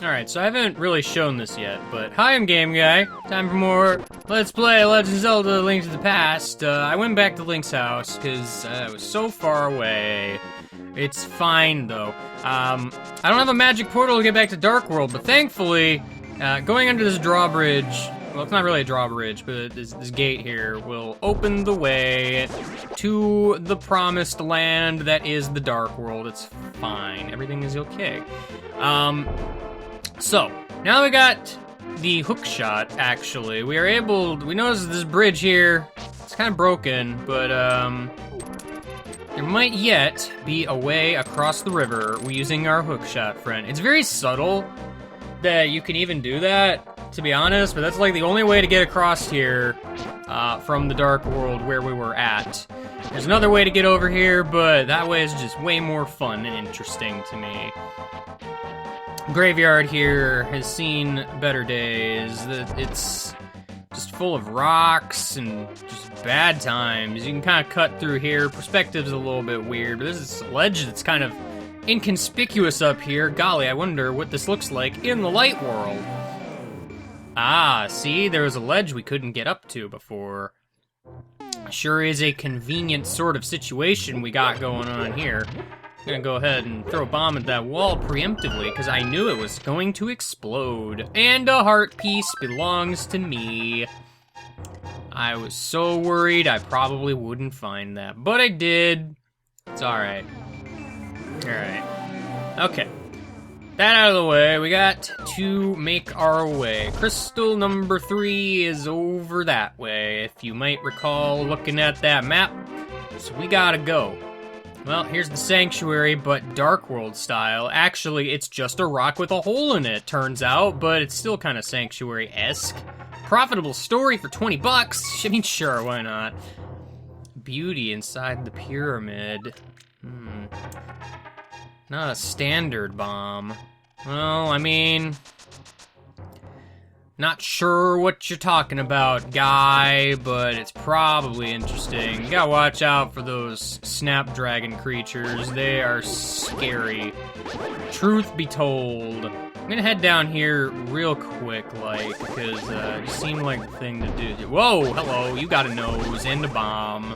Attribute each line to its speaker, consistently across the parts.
Speaker 1: Alright, so I haven't really shown this yet, but hi, I'm Game Guy. Time for more Let's Play Legend of Zelda Link to the Past. I went back to Link's house, because I was so far away. It's fine, though. I don't have a magic portal to get back to Dark World, but thankfully, going under this drawbridge, well, it's not really a drawbridge, but this gate here will open the way to the promised land that is the Dark World. It's fine. Everything is okay. So, now we got the hook shot, actually. We noticed this bridge here, it's kind of broken, but, there might yet be a way across the river using our hook shot friend. It's very subtle that you can even do that, to be honest, but that's like the only way to get across here, from the Dark World where we were at. There's another way to get over here, but that way is just way more fun and interesting to me. Graveyard here has seen better days. It's just full of rocks and just bad times. You can kind of cut through here. Perspective's a little bit weird, but there's this ledge that's kind of inconspicuous up here. Golly, I wonder what this looks like in the light world. Ah, see? There was a ledge we couldn't get up to before. Sure is a convenient sort of situation we got going on here. I'm gonna go ahead and throw a bomb at that wall preemptively, because I knew it was going to explode. And a heart piece belongs to me. I was so worried I probably wouldn't find that, but I did. It's alright. Alright. Okay. That out of the way, we got to make our way. Crystal number 3 is over that way, if you might recall looking at that map. So we gotta go. Well, here's the sanctuary, but Dark World style. Actually, it's just a rock with a hole in it, turns out, but it's still kind of sanctuary-esque. Profitable story for 20 bucks. I mean, sure, why not? Beauty inside the pyramid. Not a standard bomb. Well, I mean, not sure what you're talking about, guy, but it's probably interesting. You gotta watch out for those snapdragon creatures. They are scary. Truth be told. I'm gonna head down here real quick, because it seemed like the thing to do. Whoa, hello, you got a nose and a bomb.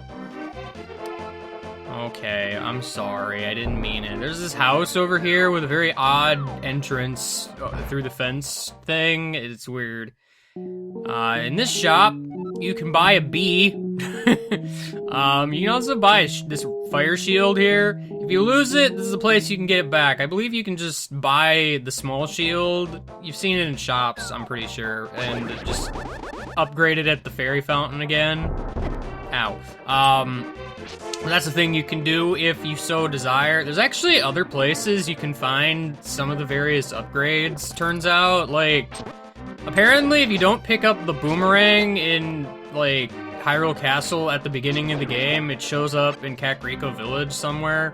Speaker 1: Okay, I'm sorry, I didn't mean it. There's this house over here with a very odd entrance through the fence thing. It's weird. In this shop, you can buy a bee. You can also buy this fire shield here. If you lose it, this is a place you can get it back. I believe you can just buy the small shield. You've seen it in shops, I'm pretty sure, and just upgrade it at the fairy fountain again. Ow. That's the thing you can do if you so desire. There's actually other places you can find some of the various upgrades, turns out. Like, apparently if you don't pick up the boomerang in, like, Hyrule Castle at the beginning of the game, it shows up in Kakariko Village somewhere.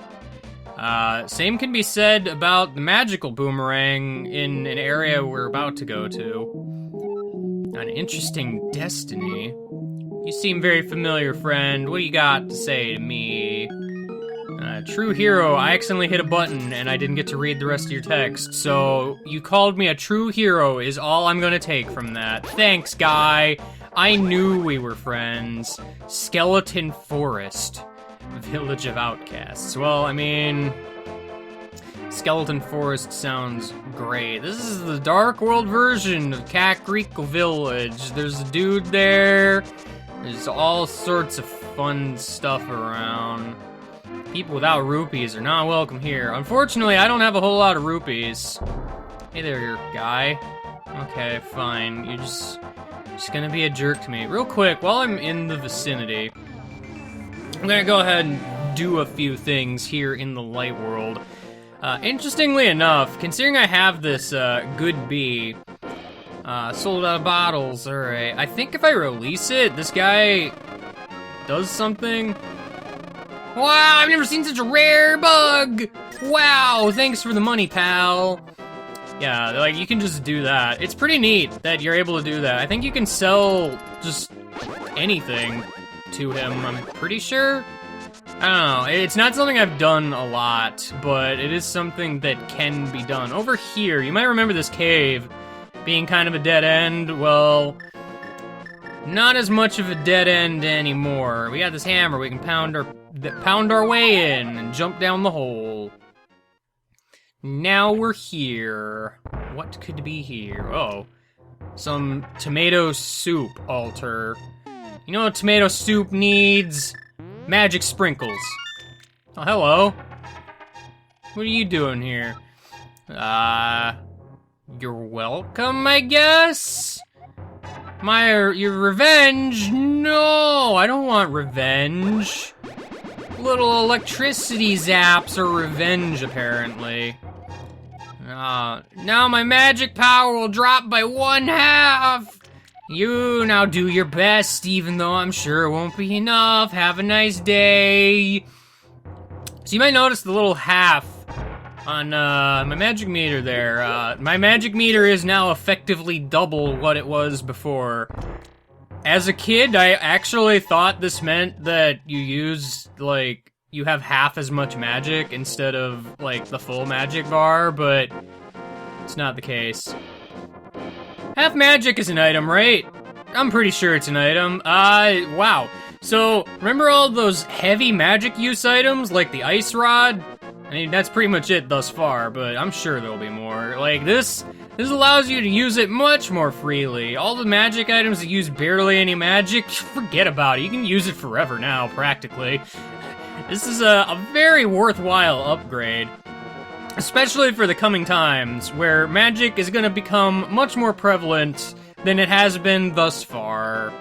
Speaker 1: Same can be said about the magical boomerang in an area we're about to go to. An interesting destiny. You seem very familiar, friend. What do you got to say to me? True hero, I accidentally hit a button and I didn't get to read the rest of your text, so you called me a true hero is all I'm gonna take from that. Thanks, guy. I knew we were friends. Skeleton Forest. Village of Outcasts. Well, I mean, Skeleton Forest sounds great. This is the Dark World version of Kakariko Village. There's a dude there. There's all sorts of fun stuff around. People without rupees are not welcome here. Unfortunately, I don't have a whole lot of rupees. Hey there, guy. Okay, fine. You're just gonna be a jerk to me. Real quick, while I'm in the vicinity, I'm gonna go ahead and do a few things here in the light world. Interestingly enough, considering I have this good bee, sold out of bottles, alright. I think if I release it, this guy does something. Wow, I've never seen such a rare bug! Wow, thanks for the money, pal. Yeah, like, you can just do that. It's pretty neat that you're able to do that. I think you can sell just anything to him, I'm pretty sure. I don't know, it's not something I've done a lot, but it is something that can be done. Over here, you might remember this cave being kind of a dead end. Well, not as much of a dead end anymore. We got this hammer, we can pound our way in and jump down the hole. Now we're here. What could be here? Oh, some tomato soup altar. You know what tomato soup needs? Magic sprinkles. Oh, hello. What are you doing here? You're welcome, I guess? Your revenge? No, I don't want revenge. Little electricity zaps are revenge, apparently. Now my magic power will drop by 1/2. You now do your best, even though I'm sure it won't be enough. Have a nice day. So you might notice the little half on my magic meter there. My magic meter is now effectively double what it was before. As a kid, I actually thought this meant that you use, like, you have half as much magic instead of, like, the full magic bar, but it's not the case. Half magic is an item, right? I'm pretty sure it's an item. Wow. So, remember all those heavy magic use items, like the ice rod? I mean, that's pretty much it thus far, but I'm sure there'll be more. Like, this allows you to use it much more freely. All the magic items that use barely any magic, forget about it. You can use it forever now, practically. This is a very worthwhile upgrade. Especially for the coming times, where magic is gonna become much more prevalent than it has been thus far.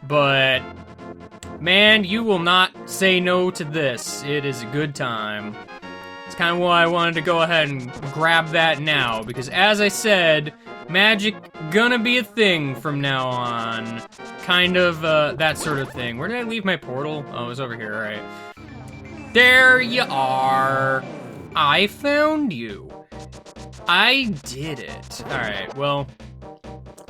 Speaker 1: But, man, you will not say no to this. It is a good time. It's kind of why I wanted to go ahead and grab that now, because as I said, magic gonna be a thing from now on. Kind of, that sort of thing. Where did I leave my portal? Oh, it was over here, right. There you are. I found you. I did it. Alright, well,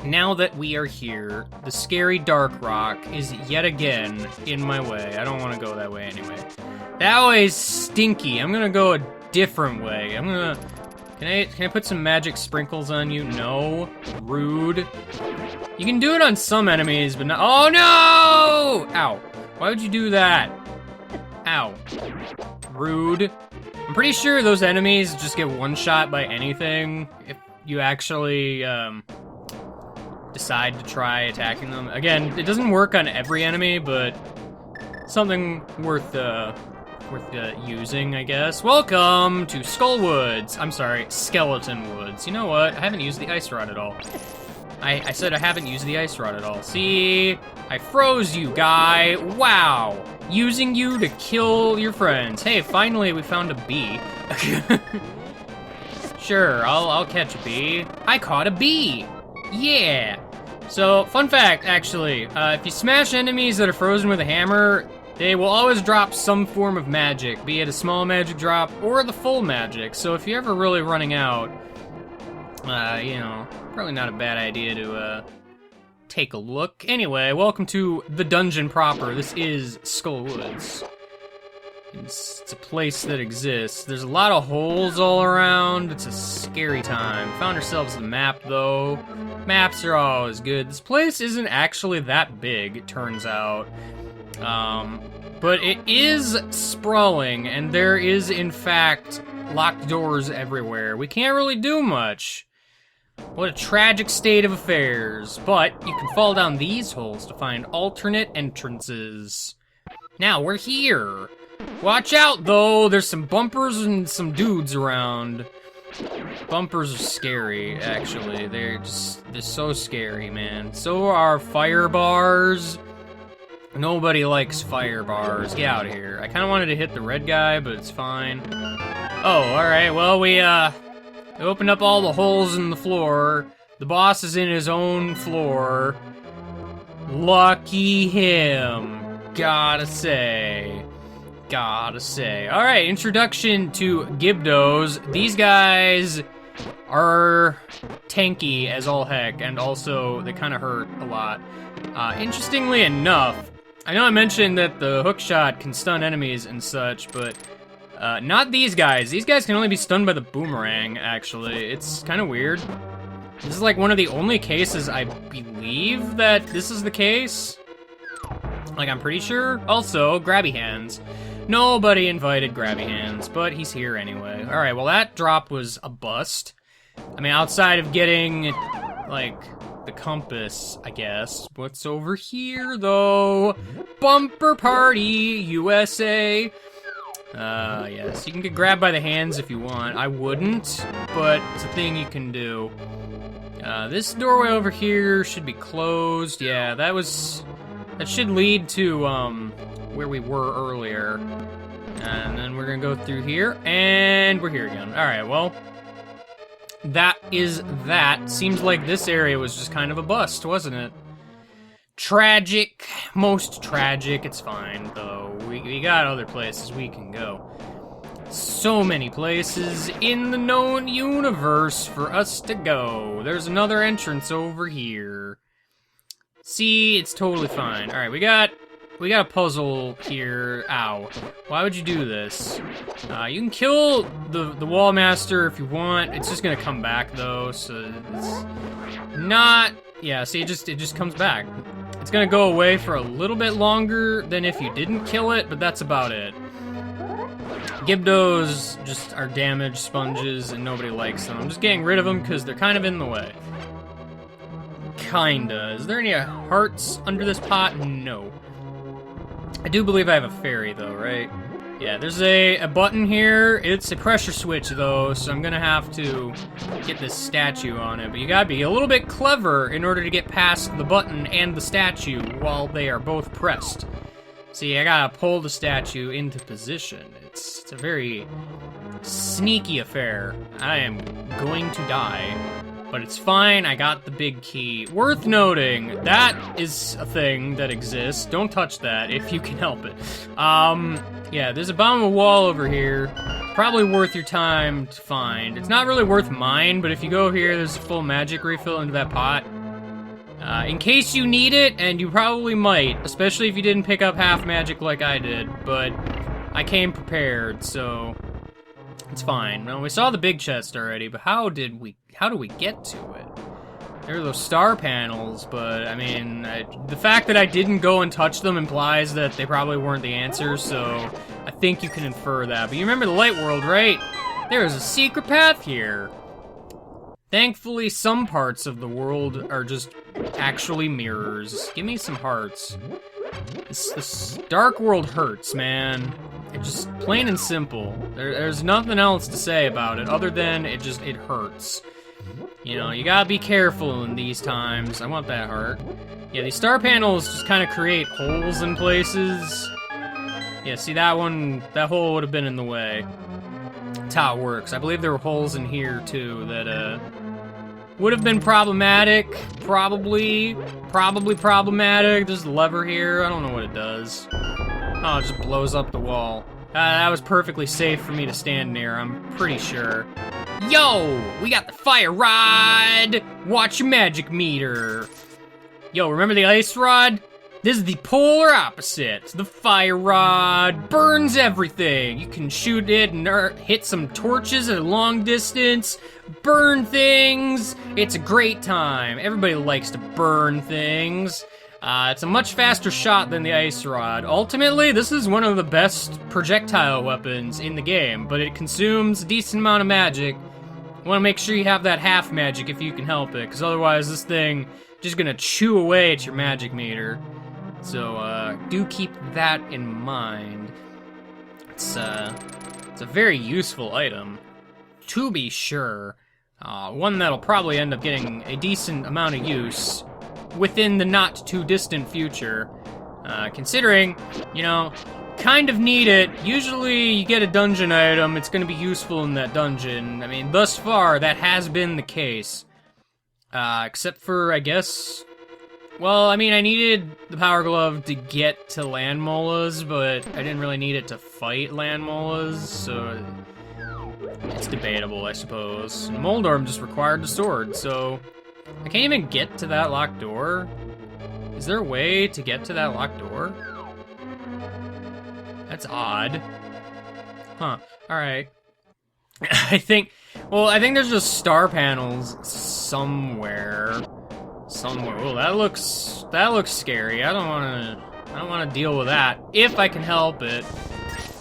Speaker 1: now that we are here, the scary dark rock is yet again in my way. I don't want to go that way anyway. That way's stinky. I'm gonna go a different way. I'm gonna... Can I put some magic sprinkles on you? No. Rude. You can do it on some enemies, but not... Oh, no! Ow. Why would you do that? Ow. Rude. I'm pretty sure those enemies just get one-shot by anything if you actually decide to try attacking them. Again, it doesn't work on every enemy, but something worth using, I guess. Welcome to Skull Woods. I'm sorry, Skeleton Woods. You know what? I haven't used the ice rod at all. I said I haven't used the ice rod at all. See? I froze you, guy. Wow. Using you to kill your friends. Hey, finally we found a bee. Sure, I'll catch a bee. I caught a bee. Yeah. So, fun fact, actually. If you smash enemies that are frozen with a hammer, they will always drop some form of magic, be it a small magic drop or the full magic. So if you're ever really running out, you know, probably not a bad idea to, take a look. Anyway, welcome to the dungeon proper. This is Skull Woods. It's a place that exists. There's a lot of holes all around. It's a scary time. Found ourselves the map, though. Maps are always good. This place isn't actually that big, it turns out. But it is sprawling, and there is, in fact, locked doors everywhere. We can't really do much. What a tragic state of affairs. But you can fall down these holes to find alternate entrances. Now, we're here. Watch out, though. There's some bumpers and some dudes around. Bumpers are scary, actually. They're so scary, man. So are fire bars. Nobody likes fire bars. Get out of here. I kind of wanted to hit the red guy, but it's fine. Oh, alright. Well, we opened up all the holes in the floor. The boss is in his own floor. Lucky him. Gotta say. Alright, introduction to Gibdos. These guys are tanky as all heck, and also they kind of hurt a lot. Interestingly enough, I know I mentioned that the hook shot can stun enemies and such, but not these guys. These guys can only be stunned by the boomerang, actually. It's kind of weird. This is like one of the only cases I believe that this is the case. Like, I'm pretty sure. Also, grabby hands. Nobody invited grabby hands, but he's here anyway. Alright, well that drop was a bust. I mean, outside of getting, like, the compass, I guess. What's over here, though? Bumper Party, USA. Yes, you can get grabbed by the hands if you want. I wouldn't, but it's a thing you can do. This doorway over here should be closed. Yeah, that should lead to, where we were earlier. And then we're gonna go through here, and we're here again. Alright, well, that is that. Seems like this area was just kind of a bust, wasn't it? Tragic. Most tragic. It's fine, though. We got other places we can go. So many places in the known universe for us to go. There's another entrance over here. See, it's totally fine. Alright, we got a puzzle here. Ow. Why would you do this? You can kill the wall master if you want. It's just gonna come back though, so it's not. Yeah, see, it just comes back. It's gonna go away for a little bit longer than if you didn't kill it, but that's about it. Gibdos just are damage sponges and nobody likes them. I'm just getting rid of them because they're kind of in the way. Kinda. Is there any hearts under this pot? No. I do believe I have a fairy, though, right? Yeah, there's a button here. It's a pressure switch, though, so I'm gonna have to get this statue on it. But you gotta be a little bit clever in order to get past the button and the statue while they are both pressed. See, I gotta pull the statue into position. It's a very sneaky affair. I am going to die. But it's fine, I got the big key. Worth noting, that is a thing that exists. Don't touch that if you can help it. Yeah, there's a bottom of a wall over here. Probably worth your time to find. It's not really worth mine, but if you go here, there's a full magic refill into that pot. In case you need it, and you probably might, especially if you didn't pick up half magic like I did, but I came prepared, so it's fine. Well, we saw the big chest already, but how do we get to it? There are those star panels, but, I mean, the fact that I didn't go and touch them implies that they probably weren't the answer, so I think you can infer that. But you remember the light world, right? There is a secret path here. Thankfully, some parts of the world are just actually mirrors. Give me some hearts. This dark world hurts, man. It just, plain and simple. There's nothing else to say about it other than it hurts. You know, you gotta be careful in these times. I want that heart. Yeah, these star panels just kind of create holes in places. Yeah, see that one, that hole would have been in the way. That's how it works. I believe there were holes in here too that would have been problematic. Probably problematic. There's a lever here. I don't know what it does. Oh, it just blows up the wall. That was perfectly safe for me to stand near, I'm pretty sure. Yo, we got the fire rod. Watch your magic meter. Yo, remember the ice rod? This is the polar opposite. The fire rod burns everything. You can shoot it and hit some torches at a long distance, burn things. It's a great time. Everybody likes to burn things. It's a much faster shot than the ice rod. Ultimately, this is one of the best projectile weapons in the game, but it consumes a decent amount of magic. You want to make sure you have that half magic if you can help it, because otherwise this thing just gonna chew away at your magic meter. So, do keep that in mind. It's a very useful item, to be sure. One that'll probably end up getting a decent amount of use within the not-too-distant future. Considering, you know, kind of need it. Usually you get a dungeon item, it's gonna be useful in that dungeon. I mean, thus far, that has been the case. Except for, I guess... Well, I mean, I needed the Power Glove to get to Land Molas, but I didn't really need it to fight Land Molas, so... It's debatable, I suppose. And Moldorm just required the sword, so... I can't even get to that locked door. Is there a way to get to that locked door? That's odd. Huh. Alright. I think there's just star panels somewhere. Oh, that looks scary. I don't wanna deal with that. If I can help it.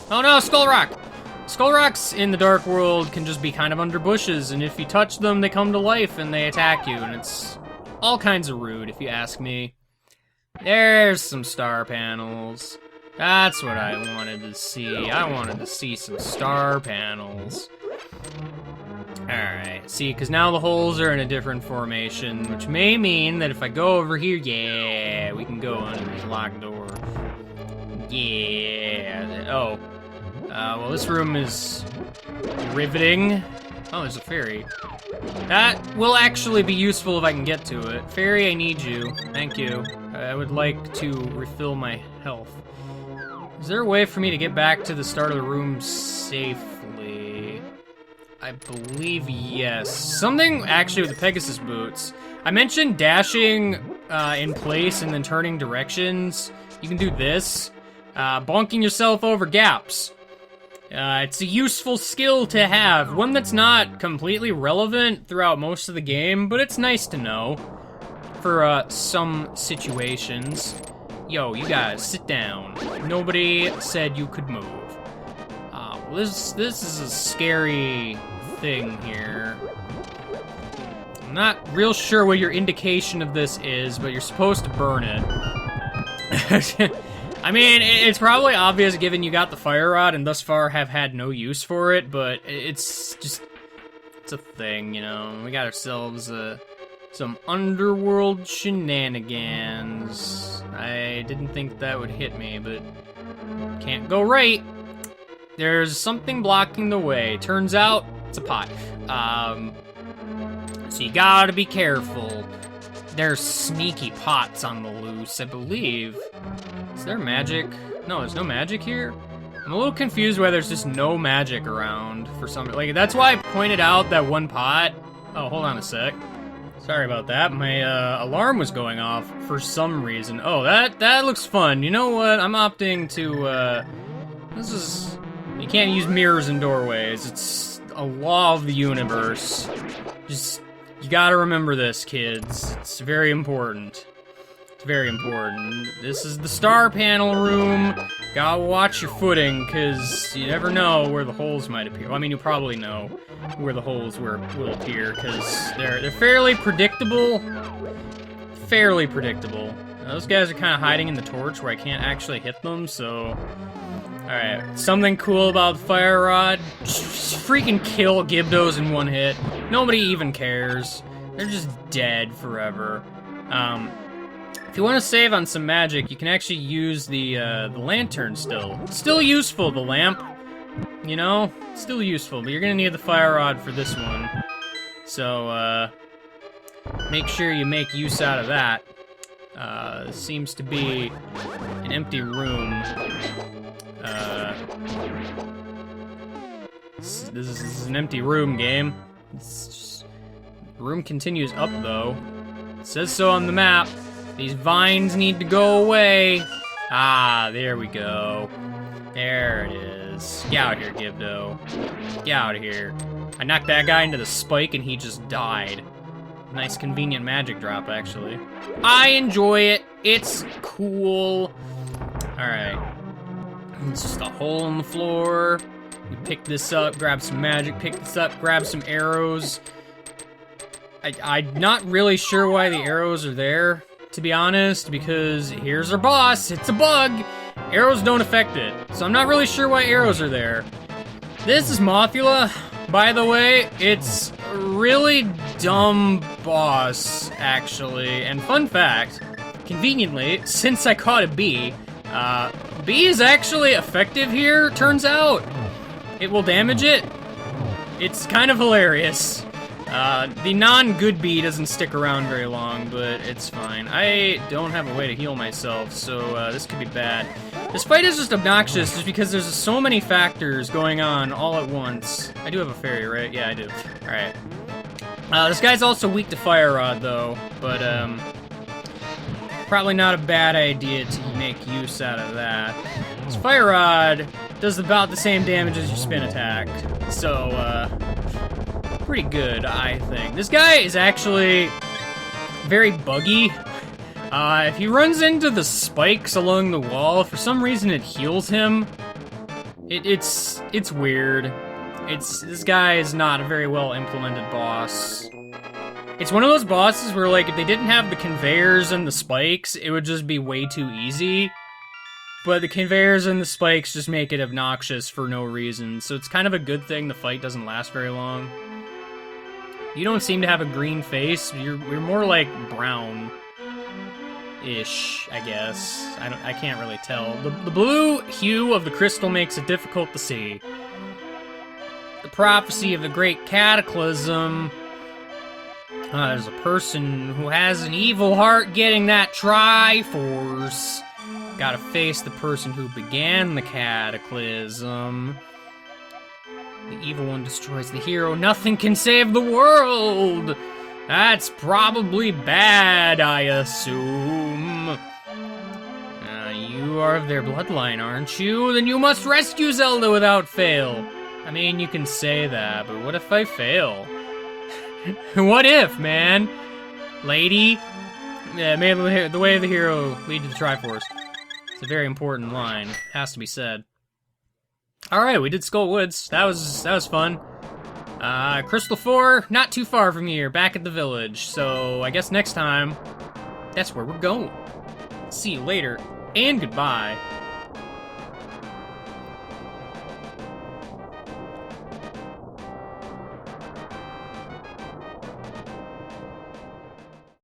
Speaker 1: Oh no, Skull Rock! Skull Rocks in the Dark World can just be kind of under bushes, and if you touch them, they come to life and they attack you, and it's all kinds of rude, if you ask me. There's some star panels. That's what I wanted to see. I wanted to see some star panels. Alright, see, because now the holes are in a different formation, which may mean that if I go over here, yeah, we can go under this locked door. Yeah. Oh. Well, this room is riveting. Oh, there's a fairy. That will actually be useful if I can get to it. Fairy, I need you. Thank you. I would like to refill my health. Is there a way for me to get back to the start of the room safely? I believe yes. Something actually with the Pegasus boots. I mentioned dashing in place and then turning directions. You can do this. Bonking yourself over gaps. It's a useful skill to have. One that's not completely relevant throughout most of the game, but it's nice to know for some situations. Yo, you guys, sit down. Nobody said you could move. Well, this is a scary thing here. I'm not real sure what your indication of this is, but you're supposed to burn it. I mean, it's probably obvious given you got the fire rod and thus far have had no use for it, but it's a thing, you know? We got ourselves some underworld shenanigans. I didn't think that would hit me, but can't go right. There's something blocking the way. Turns out, it's a pot. So you gotta be careful. There's sneaky pots on the loose, I believe. Is there magic? No, there's no magic here? I'm a little confused why there's just no magic around for some... Like, that's why I pointed out that one pot. Oh, hold on a sec. Sorry about that. My alarm was going off for some reason. Oh, that looks fun. You know what? I'm opting to, this is... You can't use mirrors in doorways. It's a law of the universe. Just... You gotta remember this, kids. It's very important. It's very important. This is the star panel room. Gotta watch your footing, because you never know where the holes might appear. Well, I mean, you probably know where the holes will appear, because they're fairly predictable. Fairly predictable. Now, those guys are kind of hiding in the torch where I can't actually hit them, so... Alright, something cool about the fire rod. Just freaking kill Gibdos in one hit. Nobody even cares. They're just dead forever. If you want to save on some magic, you can actually use the lantern still. It's still useful, the lamp. You know? Still useful, but you're gonna need the fire rod for this one. So, make sure you make use out of that. Seems to be an empty room. This is an empty room, game. The room continues up, though. It says so on the map. These vines need to go away. Ah, there we go. There it is. Get out here, Gibdo. Get out of here. I knocked that guy into the spike and he just died. Nice convenient magic drop, actually. I enjoy it. It's cool. Alright. It's just a hole in the floor. We pick this up, grab some magic, pick this up, grab some arrows. I'm not really sure why the arrows are there, to be honest, because here's our boss. It's a bug. Arrows don't affect it, so I'm not really sure why arrows are there. This is Mothula, by the way. It's a really dumb boss, actually. And fun fact, conveniently, since I caught a bee, bee is actually effective here, turns out. It will damage it. It's kind of hilarious. The non-good bee doesn't stick around very long, but it's fine. I don't have a way to heal myself, so this could be bad. This fight is just obnoxious just because there's so many factors going on all at once. I do have a fairy, right? Yeah, I do. Alright. This guy's also weak to fire rod, though, but, probably not a bad idea to make use out of that. This Fire Rod does about the same damage as your spin attack. So, pretty good, I think. This guy is actually very buggy. If he runs into the spikes along the wall, for some reason it heals him. It's weird. This guy is not a very well implemented boss. It's one of those bosses where, like, if they didn't have the conveyors and the spikes, it would just be way too easy. But the conveyors and the spikes just make it obnoxious for no reason, so it's kind of a good thing the fight doesn't last very long. You don't seem to have a green face. You're more like brown-ish, I guess. I can't really tell. The blue hue of the crystal makes it difficult to see. The prophecy of the great cataclysm. There's a person who has an evil heart getting that Triforce. Gotta face the person who began the cataclysm. The evil one destroys the hero. Nothing can save the world! That's probably bad, I assume. You are of their bloodline, aren't you? Then you must rescue Zelda without fail. I mean, you can say that, but what if I fail? What if, man? Lady? Yeah, may the way of the hero lead to the Triforce. It's a very important line. Has to be said. Alright, we did Skull Woods. That was fun. Crystal 4, not too far from here, back at the village. So, I guess next time, that's where we're going. See you later, and goodbye.